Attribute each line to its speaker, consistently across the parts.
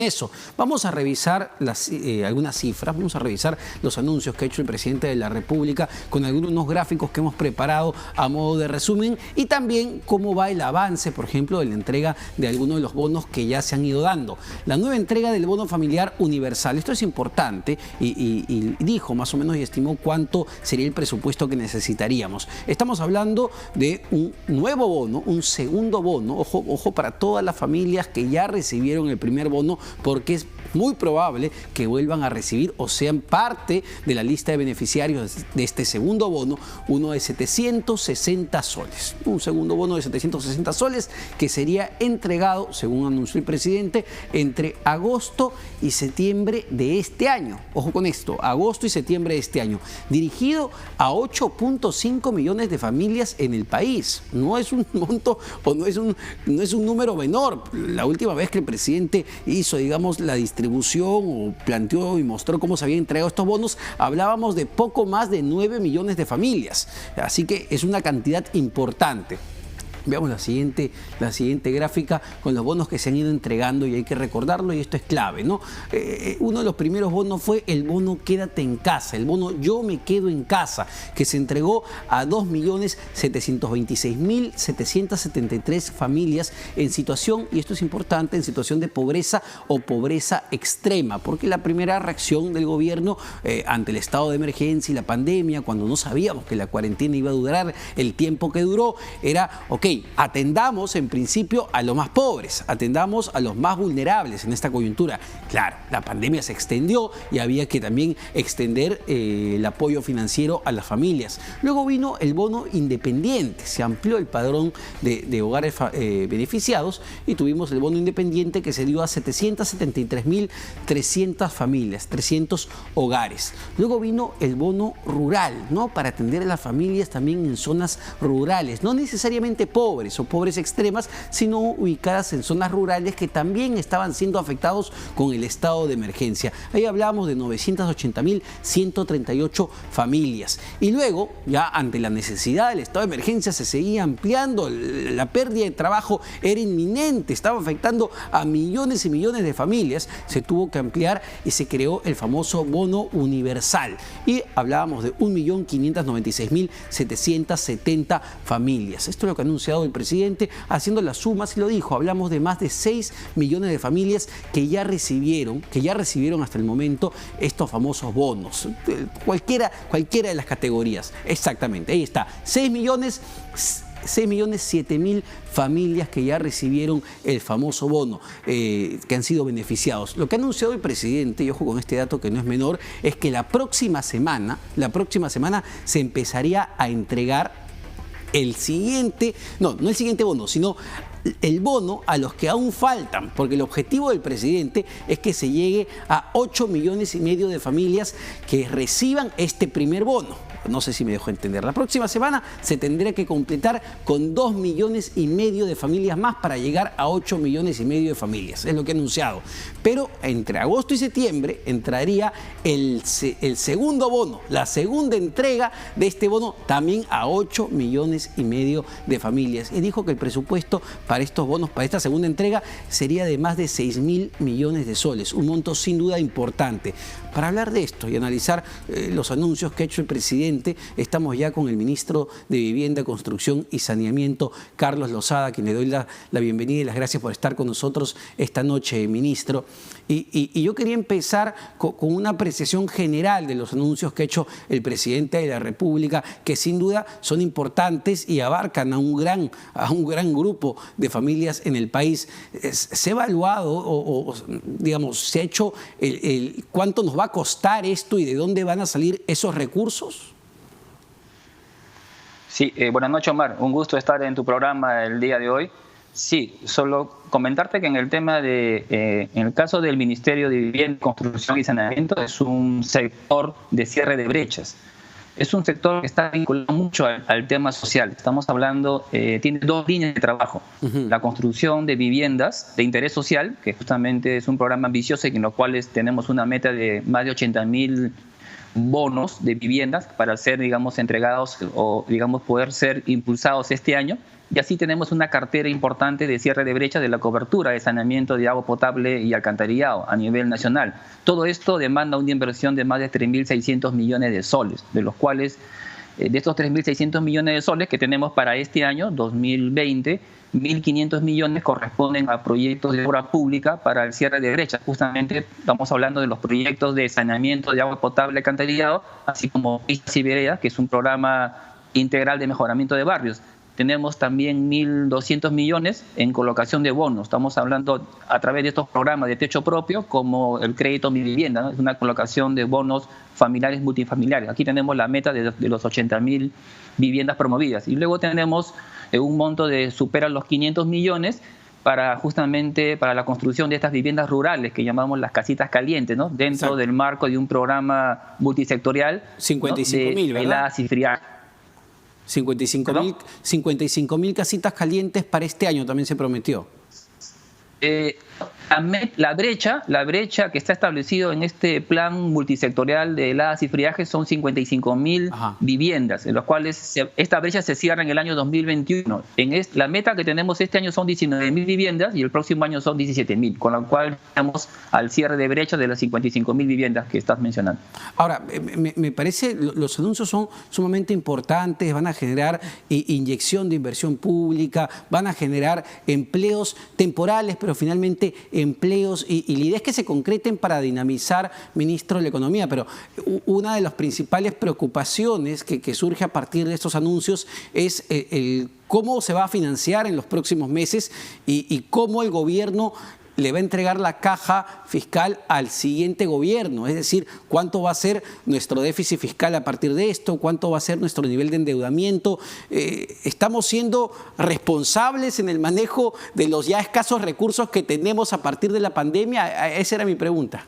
Speaker 1: eso. Vamos a revisar algunas cifras, vamos a revisar los anuncios que ha hecho el presidente de la República con algunos gráficos que hemos preparado a modo de resumen y también cómo va el avance, por ejemplo, de la entrega de algunos de los bonos que ya se han ido dando. La nueva entrega del bono familiar universal, esto es importante y dijo más o menos y estimó cuánto sería el presupuesto que necesitaríamos. Estamos hablando de un nuevo bono, un segundo bono, ojo para todas las familias que ya recibieron el primer bono, porque es muy probable que vuelvan a recibir o sean parte de la lista de beneficiarios de este segundo bono, uno de 760 soles. Un segundo bono de 760 soles que sería entregado, según anunció el presidente, entre agosto y septiembre de este año. Ojo con esto, agosto y septiembre de este año. Dirigido a 8.5 millones de familias en el país. No es un monto o no es un número menor. La última vez que el presidente hizo, digamos, la distribución o planteó y mostró cómo se habían entregado estos bonos, hablábamos de poco más de 9 millones de familias. Así que es una cantidad importante. Veamos la siguiente gráfica con los bonos que se han ido entregando y hay que recordarlo y esto es clave, ¿no? Uno de los primeros bonos fue el bono Quédate en Casa, el bono Yo Me Quedo en Casa, que se entregó a 2.726.773 familias en situación, y esto es importante, en situación de pobreza o pobreza extrema, porque la primera reacción del gobierno ante el estado de emergencia y la pandemia, cuando no sabíamos que la cuarentena iba a durar el tiempo que duró, era, ok, atendamos en principio a los más pobres, atendamos a los más vulnerables en esta coyuntura. Claro, la pandemia se extendió y había que también extender el apoyo financiero a las familias. Luego vino el bono independiente, se amplió el padrón de hogares beneficiados y tuvimos el bono independiente que se dio a 773.300 familias, 300 hogares. Luego vino el bono rural, ¿no? Para atender a las familias también en zonas rurales, no necesariamente pobres o pobres extremas, sino ubicadas en zonas rurales que también estaban siendo afectados con el estado de emergencia. Ahí hablábamos de 980.138 familias. Y luego, ya ante la necesidad del estado de emergencia, se seguía ampliando, la pérdida de trabajo era inminente, estaba afectando a millones y millones de familias, se tuvo que ampliar y se creó el famoso bono universal. Y hablábamos de 1.596.770 familias. Esto es lo que anunciado el presidente, haciendo las sumas, y lo dijo, hablamos de más de 6 millones de familias que ya recibieron hasta el momento estos famosos bonos, cualquiera de las categorías. Exactamente, ahí está, 6.007.000 familias que ya recibieron el famoso bono, que han sido beneficiados. Lo que ha anunciado el presidente, y ojo con este dato que no es menor, es que la próxima semana se empezaría a entregar el siguiente, no el siguiente bono, sino el bono a los que aún faltan, porque el objetivo del presidente es que se llegue a 8,5 millones de familias que reciban este primer bono. No sé si me dejo entender. La próxima semana se tendrá que completar con 2,5 millones de familias más para llegar a 8,5 millones de familias. Es lo que ha anunciado. Pero entre agosto y septiembre entraría el segundo bono, la segunda entrega de este bono también a 8,5 millones de familias. Y dijo que el presupuesto para estos bonos, para esta segunda entrega, sería de más de 6.000 millones de soles. Un monto sin duda importante. Para hablar de esto y analizar los anuncios que ha hecho el presidente, estamos ya con el ministro de Vivienda, Construcción y Saneamiento, Carlos Lozada, a quien le doy la bienvenida y las gracias por estar con nosotros esta noche, ministro. Y yo quería empezar con una apreciación general de los anuncios que ha hecho el presidente de la República, que sin duda son importantes y abarcan a un gran grupo de familias en el país. ¿Se ha evaluado o digamos, se ha hecho cuánto nos va a costar esto y de dónde van a salir esos recursos?
Speaker 2: Sí, buenas noches, Omar. Un gusto estar en tu programa el día de hoy. Sí, solo comentarte que en el tema en el caso del Ministerio de Vivienda, Construcción y Saneamiento, es un sector de cierre de brechas. Es un sector que está vinculado mucho al tema social. Estamos hablando, tiene dos líneas de trabajo. La construcción de viviendas de interés social, que justamente es un programa ambicioso y en los cuales tenemos una meta de más de 80.000 bonos de viviendas para ser, digamos, entregados o, digamos, poder ser impulsados este año. Y así tenemos una cartera importante de cierre de brechas de la cobertura de saneamiento de agua potable y alcantarillado a nivel nacional. Todo esto demanda una inversión de más de 3.600 millones de soles, de los cuales, de estos 3.600 millones de soles que tenemos para este año, 2020, 1.500 millones corresponden a proyectos de obra pública para el cierre de brechas. Justamente estamos hablando de los proyectos de saneamiento de agua potable y alcantarillado, así como Pistas y Veredas, que es un programa integral de mejoramiento de barrios. Tenemos también 1.200 millones en colocación de bonos. Estamos hablando a través de estos programas de techo propio, como el crédito Mi Vivienda, ¿no? Es una colocación de bonos familiares multifamiliares. Aquí tenemos la meta de los 80.000 viviendas promovidas. Y luego tenemos un monto de supera los 500 millones para justamente para la construcción de estas viviendas rurales que llamamos las casitas calientes, ¿no? Dentro
Speaker 1: Exacto.
Speaker 2: del marco de un programa multisectorial,
Speaker 1: 55.000,
Speaker 2: ¿no? de
Speaker 1: ¿verdad?
Speaker 2: heladas y friajes.
Speaker 1: 55.000 casitas calientes para este año también se prometió.
Speaker 2: La brecha que está establecido en este plan multisectorial de heladas y friajes son 55.000 viviendas, en los cuales esta brecha se cierra en el año 2021. La meta que tenemos este año son 19.000 viviendas y el próximo año son 17.000, con lo cual estamos al cierre de brecha de las 55.000 viviendas que estás mencionando.
Speaker 1: Ahora, me parece, los anuncios son sumamente importantes, van a generar inyección de inversión pública, van a generar empleos temporales, pero finalmente empleos, y la idea es que se concreten para dinamizar, ministro de la Economía, pero una de las principales preocupaciones que surge a partir de estos anuncios es el cómo se va a financiar en los próximos meses y cómo el gobierno le va a entregar la caja fiscal al siguiente gobierno, es decir, cuánto va a ser nuestro déficit fiscal a partir de esto, cuánto va a ser nuestro nivel de endeudamiento. ¿Estamos siendo responsables en el manejo de los ya escasos recursos que tenemos a partir de la pandemia? Esa era mi pregunta.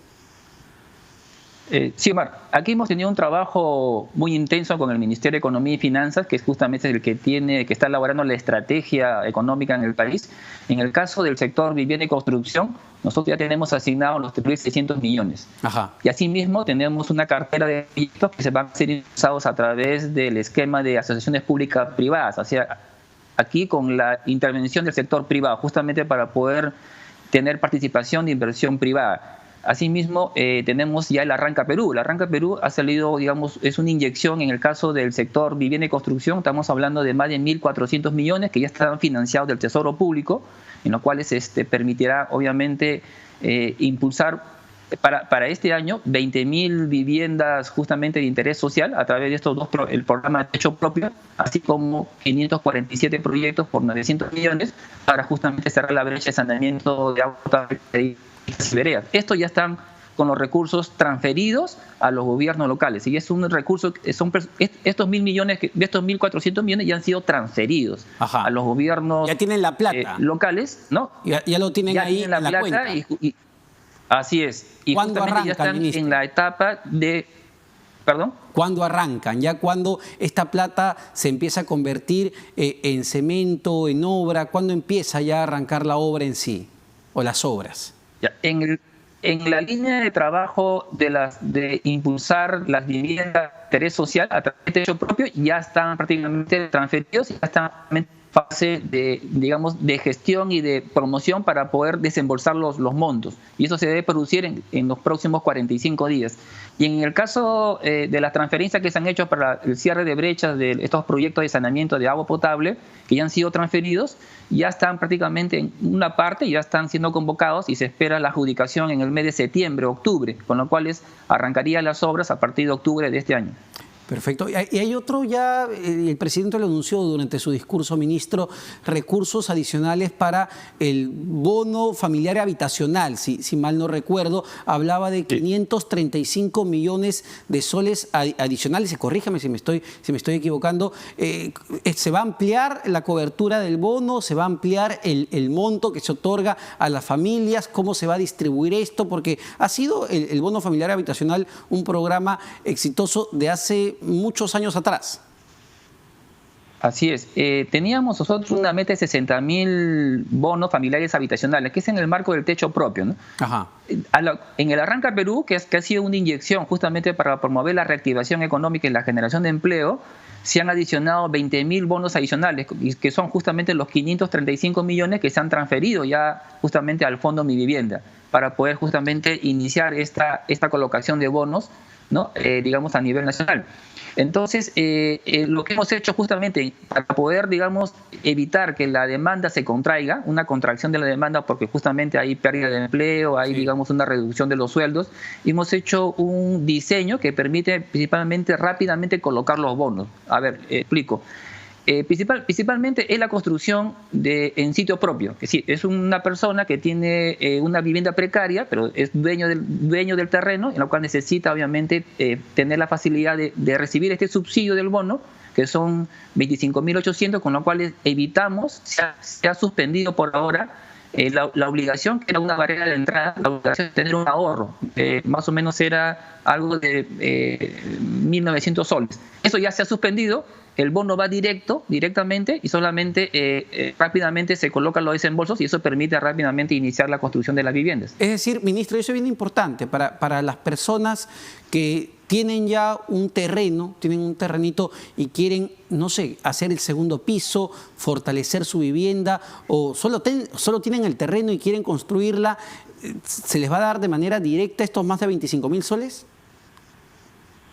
Speaker 2: Sí, Omar, aquí hemos tenido un trabajo muy intenso con el Ministerio de Economía y Finanzas, que es justamente el que está elaborando la estrategia económica en el país. En el caso del sector vivienda y construcción, nosotros ya tenemos asignados los 3.600 millones.
Speaker 1: Ajá.
Speaker 2: Y asimismo tenemos una cartera de proyectos que se van a ser impulsados a través del esquema de asociaciones públicas privadas, o sea, aquí con la intervención del sector privado, justamente para poder tener participación de inversión privada. Asimismo, tenemos ya el Arranca Perú. El Arranca Perú ha salido, digamos, es una inyección en el caso del sector vivienda y construcción. Estamos hablando de más de 1.400 millones que ya están financiados del Tesoro Público, en los cuales permitirá, obviamente, impulsar para este año 20.000 viviendas justamente de interés social a través de estos dos, el programa de techo propio, así como 547 proyectos por 900 millones para justamente cerrar la brecha de saneamiento de agua potable. Esto ya están con los recursos transferidos a los gobiernos locales y es un recurso, estos 1.000 millones, de estos 1.400 millones ya han sido transferidos a los gobiernos
Speaker 1: ya tienen la plata.
Speaker 2: Locales, ¿no?
Speaker 1: Ya lo tienen
Speaker 2: ya
Speaker 1: ahí
Speaker 2: tienen
Speaker 1: en la cuenta.
Speaker 2: Así es. Y
Speaker 1: ¿Cuándo
Speaker 2: justamente ya están
Speaker 1: ministro?
Speaker 2: en la etapa de... ¿Perdón?
Speaker 1: ¿Cuándo arrancan? Ya cuando esta plata se empieza a convertir en cemento, en obra, ¿cuándo empieza ya a arrancar la obra en sí o las obras?
Speaker 2: En la línea de trabajo de impulsar las viviendas de interés social a través de techo propio ya están prácticamente transferidos y ya están en fase de, digamos, de gestión y de promoción para poder desembolsar los montos. Y eso se debe producir en los próximos 45 días. Y en el caso de las transferencias que se han hecho para el cierre de brechas de estos proyectos de saneamiento de agua potable, que ya han sido transferidos, ya están prácticamente en una parte, ya están siendo convocados y se espera la adjudicación en el mes de septiembre, octubre, con lo cual arrancarían las obras a partir de octubre de este año.
Speaker 1: Perfecto. Y hay otro ya, el presidente lo anunció durante su discurso, ministro, recursos adicionales para el bono familiar habitacional, si mal no recuerdo, hablaba de 535 millones de soles adicionales, corríjame si me estoy equivocando. ¿Se va a ampliar la cobertura del bono? ¿Se va a ampliar el monto que se otorga a las familias? ¿Cómo se va a distribuir esto? Porque ha sido el bono familiar habitacional un programa exitoso de hace muchos años atrás.
Speaker 2: Así es. Teníamos nosotros una meta de 60.000 bonos familiares habitacionales, que es en el marco del techo propio, ¿no?
Speaker 1: Ajá.
Speaker 2: En el Arranca Perú, que ha sido una inyección justamente para promover la reactivación económica y la generación de empleo, se han adicionado 20.000 bonos adicionales, que son justamente los 535 millones que se han transferido ya justamente al Fondo Mi Vivienda, para poder justamente iniciar esta colocación de bonos, ¿no? Digamos, a nivel nacional. Entonces, lo que hemos hecho justamente para poder, digamos, evitar que la demanda se contraiga, una contracción de la demanda porque justamente hay pérdida de empleo, hay, digamos, una reducción de los sueldos, hemos hecho un diseño que permite principalmente rápidamente colocar los bonos. A ver, explico. Principalmente es la construcción en sitio propio, que sí, es una persona que tiene una vivienda precaria, pero es dueño del terreno, en lo cual necesita obviamente tener la facilidad de recibir este subsidio del bono, que son 25.800, con lo cual evitamos, se ha suspendido por ahora la obligación, que era una barrera de entrada, la obligación de tener un ahorro, más o menos era algo de 1.900 soles. Eso ya se ha suspendido. El bono va directamente y solamente rápidamente se colocan los desembolsos y eso permite rápidamente iniciar la construcción de las viviendas.
Speaker 1: Es decir, ministro, eso es bien importante para las personas que tienen ya un terreno, tienen un terrenito y quieren, no sé, hacer el segundo piso, fortalecer su vivienda o solo tienen el terreno y quieren construirla, ¿se les va a dar de manera directa estos más de 25.000 soles?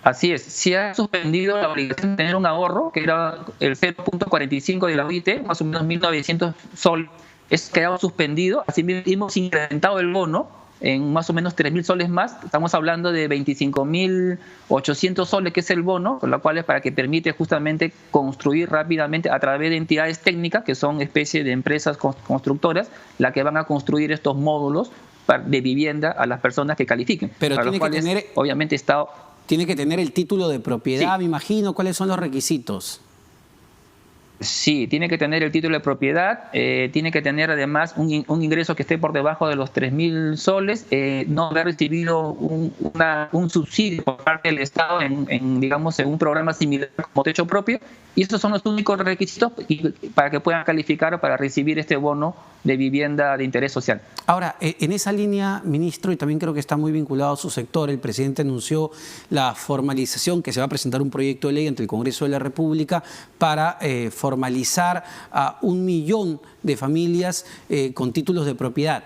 Speaker 2: Así es, se ha suspendido la obligación de tener un ahorro, que era el 0.45 de la OIT, más o menos 1.900 soles, es quedado suspendido, así hemos incrementado el bono en más o menos 3.000 soles más, estamos hablando de 25.800 soles, que es el bono, con lo cual es para que permite justamente construir rápidamente a través de entidades técnicas, que son especie de empresas constructoras, las que van a construir estos módulos de vivienda a las personas que califiquen.
Speaker 1: Pero tiene que tener,
Speaker 2: obviamente está...
Speaker 1: Tiene que tener el título de propiedad,
Speaker 2: sí.
Speaker 1: Me imagino. ¿Cuáles son los requisitos?
Speaker 2: Sí, tiene que tener el título de propiedad, tiene que tener además un ingreso que esté por debajo de los 3.000 soles, no haber recibido un subsidio por parte del Estado digamos, en un programa similar como techo propio, y esos son los únicos requisitos para que puedan calificar para recibir este bono de vivienda de interés social.
Speaker 1: Ahora, en esa línea, ministro, y también creo que está muy vinculado a su sector, el presidente anunció la formalización, que se va a presentar un proyecto de ley ante el Congreso de la República para formalizar a 1 millón de familias con títulos de propiedad.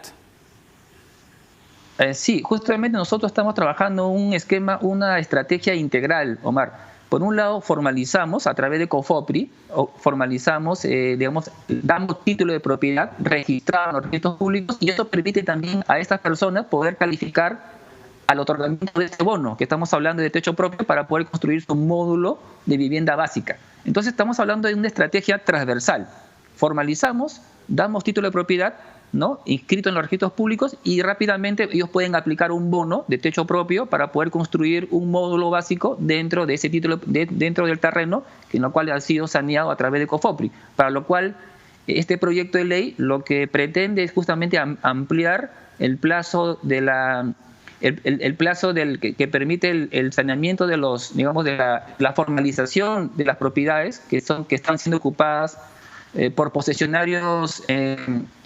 Speaker 2: Sí, justamente nosotros estamos trabajando un esquema, una estrategia integral, Omar. Por un lado, formalizamos a través de COFOPRI, digamos, damos título de propiedad registrado en los registros públicos y eso permite también a estas personas poder calificar al otorgamiento de este bono, que estamos hablando de techo propio, para poder construir su módulo de vivienda básica. Entonces estamos hablando de una estrategia transversal. Formalizamos, damos título de propiedad, ¿no?, inscrito en los registros públicos, y rápidamente ellos pueden aplicar un bono de techo propio para poder construir un módulo básico dentro de ese título, dentro del terreno, en lo cual ha sido saneado a través de COFOPRI, para lo cual este proyecto de ley lo que pretende es justamente ampliar el plazo de el plazo que permite el saneamiento de los, digamos, de la formalización de las propiedades que están siendo ocupadas por posesionarios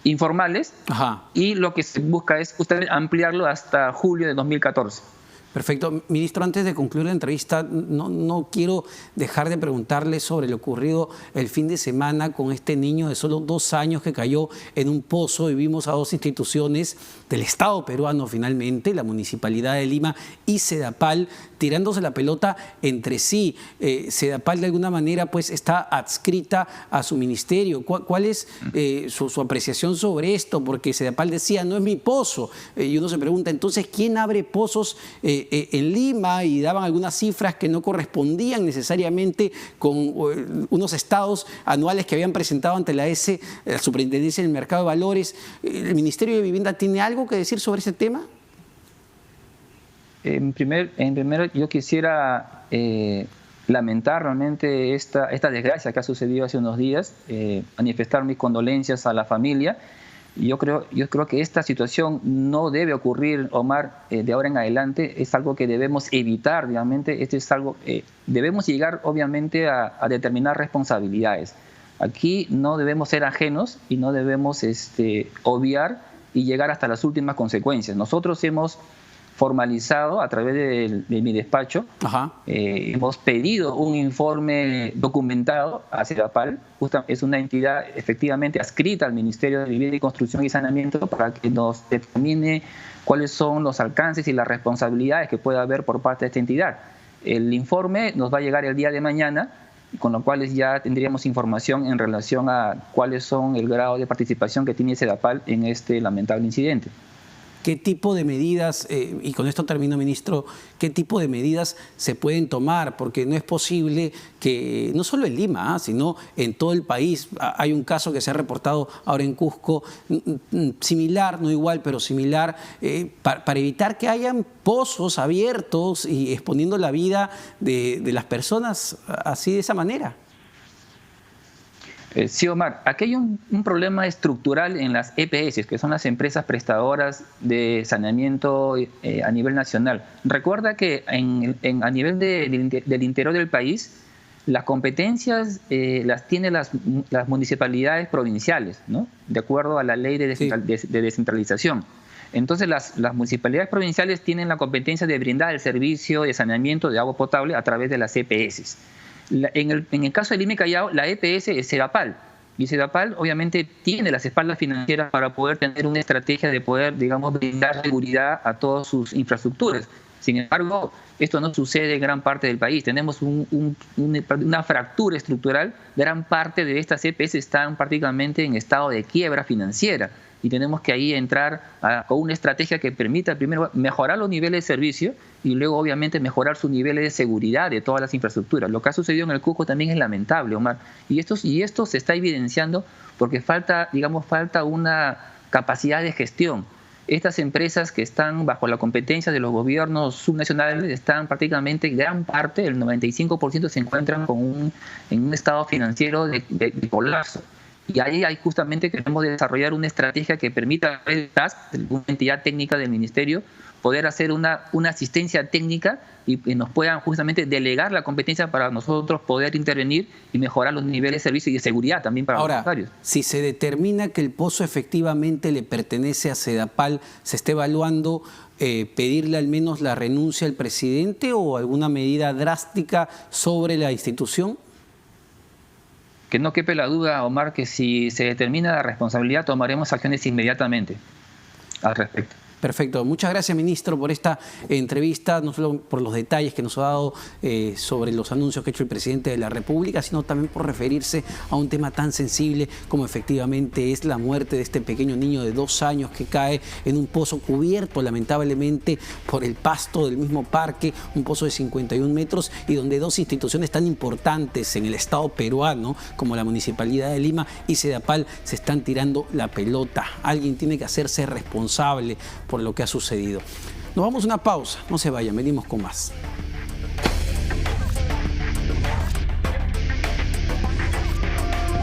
Speaker 2: informales. Ajá. Y lo que se busca es justamente ampliarlo hasta julio de 2014.
Speaker 1: Perfecto. Ministro, antes de concluir la entrevista, no quiero dejar de preguntarle sobre lo ocurrido el fin de semana con este niño de solo 2 años que cayó en un pozo. Y vimos a 2 instituciones del Estado peruano, finalmente, la Municipalidad de Lima y Sedapal, tirándose la pelota entre sí. Sedapal, de alguna manera, pues está adscrita a su ministerio. ¿Cuál es su apreciación sobre esto? Porque Sedapal decía, no es mi pozo. Y uno se pregunta, entonces, ¿quién abre pozos en Lima? Y daban algunas cifras que no correspondían necesariamente con unos estados anuales que habían presentado ante la Superintendencia del Mercado de Valores. ¿El Ministerio de Vivienda tiene algo que decir sobre ese tema?
Speaker 2: En primero, yo quisiera lamentar realmente esta desgracia que ha sucedido hace unos días, manifestar mis condolencias a la familia. Yo creo que esta situación no debe ocurrir, Omar, de ahora en adelante. Es algo que debemos evitar, realmente. Esto es algo, debemos llegar, obviamente, a determinar responsabilidades. Aquí no debemos ser ajenos y no debemos obviar y llegar hasta las últimas consecuencias. Nosotros hemos formalizado a través de mi despacho, hemos pedido un informe documentado a Sedapal. Es una entidad efectivamente adscrita al Ministerio de Vivienda y Construcción y Saneamiento para que nos determine cuáles son los alcances y las responsabilidades que pueda haber por parte de esta entidad. El informe nos va a llegar el día de mañana, con lo cual ya tendríamos información en relación a cuáles son el grado de participación que tiene Sedapal en este lamentable incidente.
Speaker 1: ¿Qué tipo de medidas, y con esto termino, ministro, qué tipo de medidas se pueden tomar? Porque no es posible que, no solo en Lima, sino en todo el país, hay un caso que se ha reportado ahora en Cusco, similar, no igual, pero similar, para evitar que hayan pozos abiertos y exponiendo la vida de las personas así de esa manera.
Speaker 2: Sí, Omar, aquí hay un problema estructural en las EPS, que son las empresas prestadoras de saneamiento a nivel nacional. Recuerda que a nivel del interior del país, las competencias las tienen las municipalidades provinciales, ¿no? De acuerdo a la ley de descentralización. Entonces, las municipalidades provinciales tienen la competencia de brindar el servicio de saneamiento de agua potable a través de las EPS. En el caso de Lima y Callao, la EPS es Sedapal, y Sedapal obviamente tiene las espaldas financieras para poder tener una estrategia de poder, digamos, brindar seguridad a todas sus infraestructuras. Sin embargo, esto no sucede en gran parte del país. Tenemos una fractura estructural. Gran parte de estas EPS están prácticamente en estado de quiebra financiera, y tenemos que ahí entrar con una estrategia que permita primero mejorar los niveles de servicio y luego obviamente mejorar sus niveles de seguridad de todas las infraestructuras. Lo que ha sucedido en el Cusco también es lamentable, Omar, y esto se está evidenciando porque falta una capacidad de gestión. Estas empresas que están bajo la competencia de los gobiernos subnacionales están prácticamente, gran parte, el 95% se encuentran en un estado financiero de colapso. Y ahí hay justamente que queremos desarrollar una estrategia que permita a una entidad técnica del Ministerio poder hacer una asistencia técnica y nos puedan justamente delegar la competencia para nosotros poder intervenir y mejorar los niveles de servicio y de seguridad también para los usuarios.
Speaker 1: Si se determina que el pozo efectivamente le pertenece a Sedapal, ¿se está evaluando pedirle al menos la renuncia al presidente o alguna medida drástica sobre la institución?
Speaker 2: Que no quepe la duda, Omar, que si se determina la responsabilidad, tomaremos acciones inmediatamente al respecto.
Speaker 1: Perfecto. Muchas gracias, ministro, por esta entrevista, no solo por los detalles que nos ha dado sobre los anuncios que ha hecho el presidente de la República, sino también por referirse a un tema tan sensible como efectivamente es la muerte de este pequeño niño de 2 años que cae en un pozo cubierto lamentablemente por el pasto del mismo parque, un pozo de 51 metros y donde 2 instituciones tan importantes en el Estado peruano como la Municipalidad de Lima y Sedapal se están tirando la pelota. Alguien tiene que hacerse responsable por lo que ha sucedido. Nos vamos a una pausa, no se vayan, venimos con más.